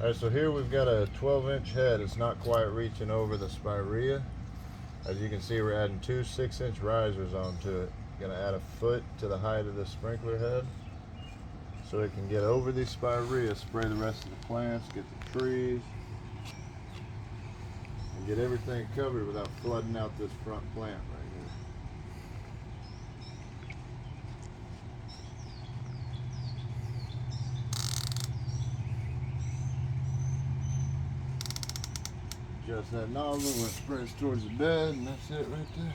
Alright, so here we've got a 12-inch head. It's not quite reaching over the spirea. As you can see, we're adding two 6-inch risers onto it. Gonna add a foot to the height of the sprinkler head so it can get over the spirea, spray the rest of the plants, get the trees, and get everything covered without flooding out this front plant right here. Adjust that nozzle when it sprays towards the bed, and that's it right there.